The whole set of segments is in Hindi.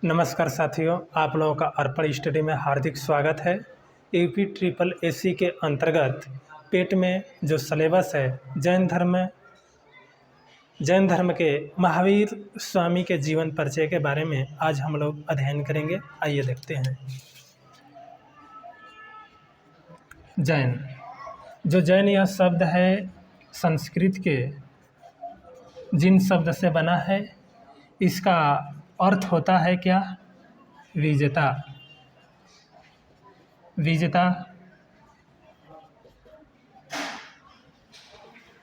नमस्कार साथियों, आप लोगों का अर्पण स्टडी में हार्दिक स्वागत है। यूपी ट्रिपल एसी के अंतर्गत पेट में जो सिलेबस है जैन धर्म के महावीर स्वामी के जीवन परिचय के बारे में आज हम लोग अध्ययन करेंगे। आइए देखते हैं। जैन यह शब्द है संस्कृत के जिन शब्द से बना है। इसका अर्थ होता है क्या? विजेता।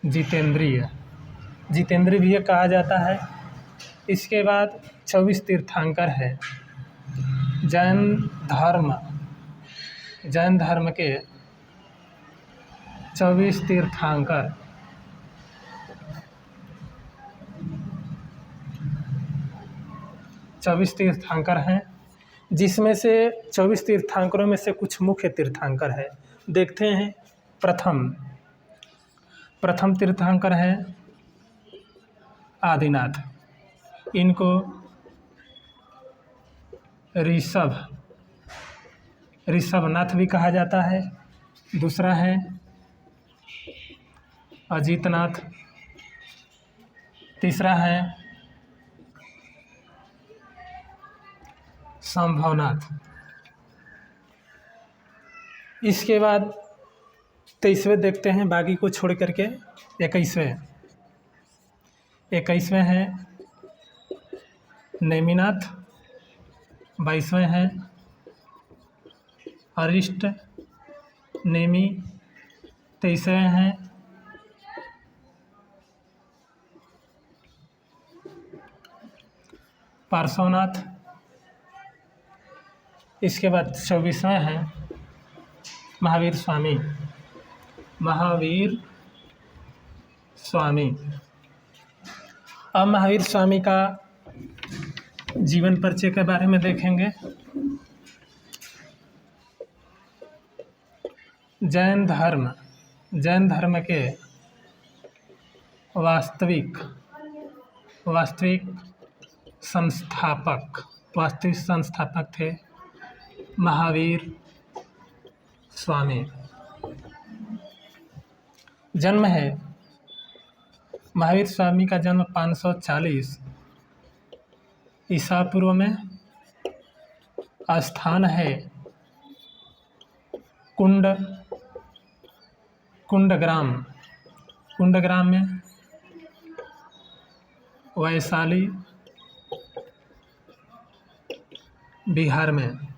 जितेंद्रिय भी कहा जाता है। इसके बाद 24 तीर्थंकर है। जैन धर्म के 24 तीर्थंकर हैं, जिसमें से 24 तीर्थंकरों में से कुछ मुख्य तीर्थंकर है। देखते हैं। प्रथम तीर्थंकर है आदिनाथ। इनको ऋषभनाथ भी कहा जाता है। दूसरा है अजितनाथ। तीसरा है संभवनाथ। इसके बाद 23वें देखते हैं, बाकी को छोड़ करके 21वें हैं नेमिनाथ। 22वें हैं अरिष्ट नेमि। 23वें हैं पार्श्वनाथ। इसके बाद 24वें हैं महावीर स्वामी। अब महावीर स्वामी का जीवन परिचय के बारे में देखेंगे। जैन धर्म के वास्तविक संस्थापक थे महावीर स्वामी। जन्म है महावीर स्वामी का जन्म 540 ईसा पूर्व में। स्थान है कुंडग्राम में वैशाली बिहार में।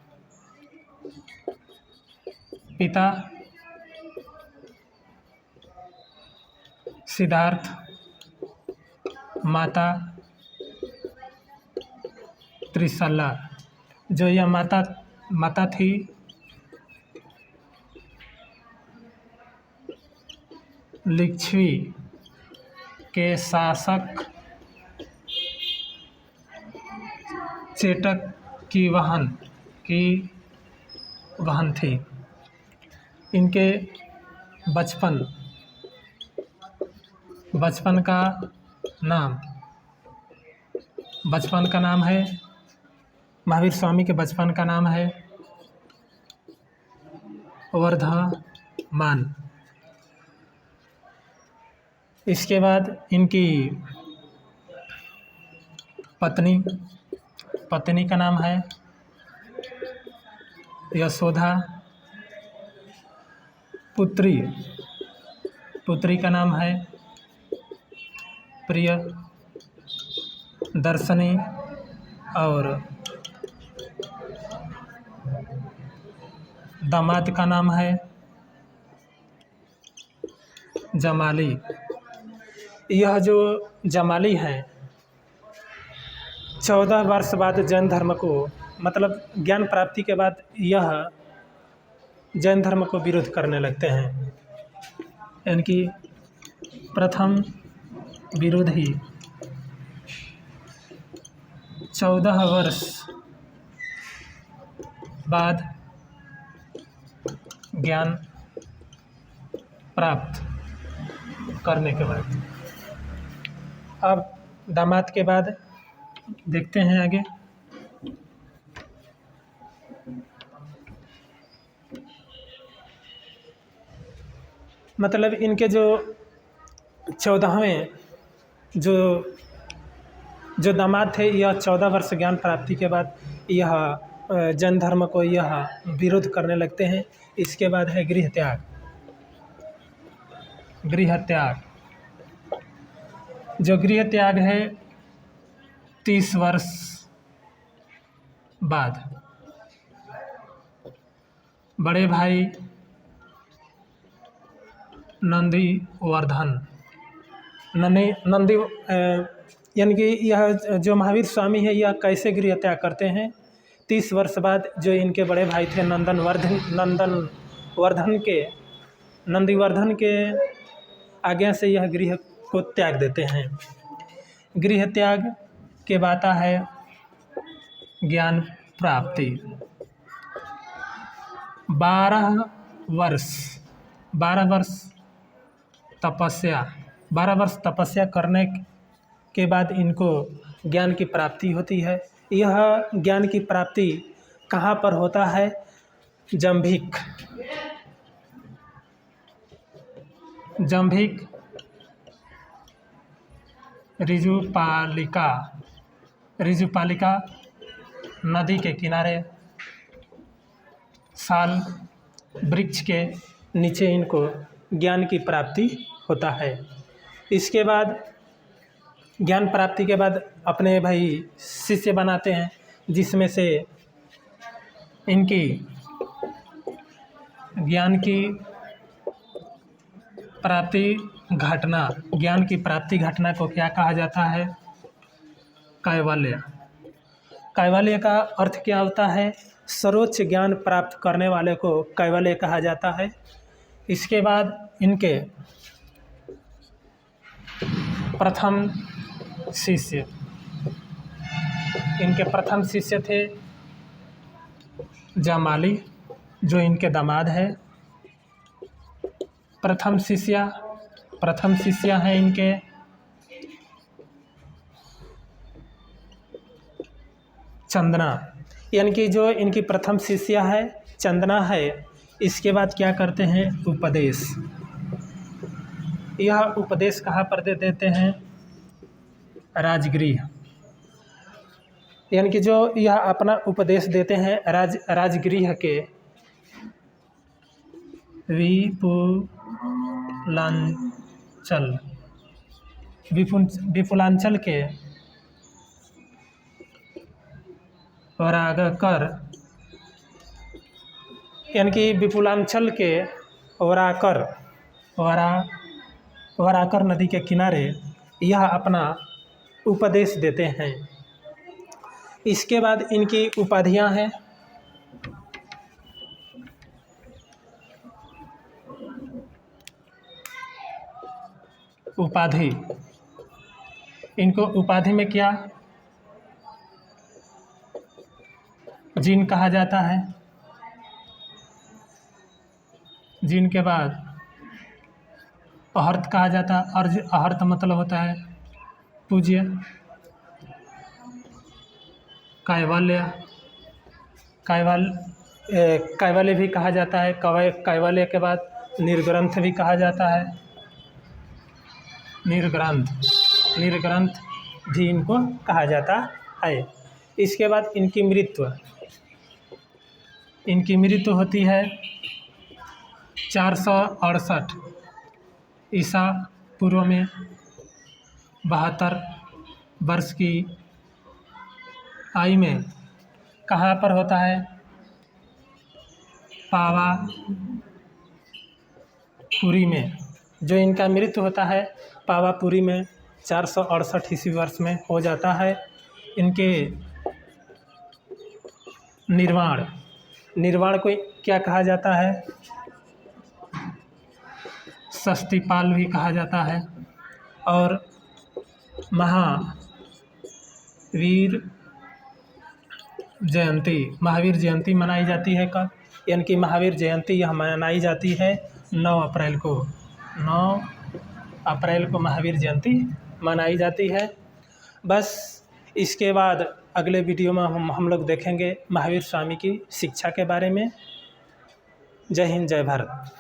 पिता सिद्धार्थ, माता त्रिशला। जो यह माता थी लिच्छवी के शासक चेटक की बहन थी। इनके बचपन का नाम है महावीर स्वामी के बचपन का नाम है वर्धमान। इसके बाद इनकी पत्नी का नाम है यशोदा। पुत्री का नाम है प्रियदर्शनी। और दामाद का नाम है जमाली। यह जो जमाली हैं 14 वर्ष बाद जैन धर्म को, मतलब ज्ञान प्राप्ति के बाद यह जैन धर्म को विरोध करने लगते हैं। इनकी प्रथम विरोधी 14 वर्ष बाद ज्ञान प्राप्त करने के बाद। अब दामाद के बाद देखते हैं आगे। मतलब इनके जो 14वें जो दामाद थे, यह 14 वर्ष ज्ञान प्राप्ति के बाद यह जैन धर्म को यह विरोध करने लगते हैं। इसके बाद है गृह त्याग। गृह त्याग, जो गृह त्याग है 30 वर्ष बाद बड़े भाई नंदीवर्धन नंदी यानी कि यह जो महावीर स्वामी है यह कैसे गृह त्याग करते हैं। 30 वर्ष बाद जो इनके बड़े भाई थे नंदीवर्धन के आज्ञा से यह गृह को त्याग देते हैं। गृह त्याग के बाद है ज्ञान प्राप्ति। 12 वर्ष तपस्या करने के बाद इनको ज्ञान की प्राप्ति होती है। यह ज्ञान की प्राप्ति कहाँ पर होता है? जंभिक ऋजुपालिका नदी के किनारे साल वृक्ष के नीचे इनको ज्ञान की प्राप्ति होता है। इसके बाद ज्ञान प्राप्ति के बाद अपने भाई शिष्य बनाते हैं, जिसमें से इनकी ज्ञान की प्राप्ति घटना को क्या कहा जाता है? कैवल्य। कैवल्य का अर्थ क्या होता है? सर्वोच्च ज्ञान प्राप्त करने वाले को कैवल्य कहा जाता है। इसके बाद इनके प्रथम शिष्य थे जमाली, जो इनके दामाद है। प्रथम शिष्य हैं इनके चंदना, यानी कि जो इनकी प्रथम शिष्य है चंदना है। इसके बाद क्या करते हैं? उपदेश। यह उपदेश कहाँ पर दे देते हैं? राजगृह, यानी कि जो यह अपना उपदेश देते हैं राजगृह के विपुलांचल के वराकर, यानी कि विपुलांचल के वराकर नदी के किनारे यह अपना उपदेश देते हैं। इसके बाद इनकी उपाधियां हैं। उपाधि, इनको उपाधि में क्या जिन कहा जाता है। जिन के बाद अहर्त कहा जाता है। और अहर्त मतलब होता है पूज्य। कैवल्य भी कहा जाता है। कैवल्य के बाद निर्ग्रंथ भी कहा जाता है। निर्ग्रंथ भी इनको कहा जाता है। इसके बाद इनकी मृत्यु होती है 468 ईसा पूर्व में। 72 वर्ष की आयु में कहाँ पर होता है? पावापुरी में। जो इनका मृत्यु होता है पावापुरी में 468 ईस्वी वर्ष में हो जाता है। इनके निर्वाण को क्या कहा जाता है? षष्ठीपाल भी कहा जाता है। और महावीर जयंती मनाई जाती है कब? यानी कि महावीर जयंती यह मनाई जाती है 9 अप्रैल को। 9 अप्रैल को महावीर जयंती मनाई जाती है। बस इसके बाद अगले वीडियो में हम लोग देखेंगे महावीर स्वामी की शिक्षा के बारे में। जय हिंद, जय भारत।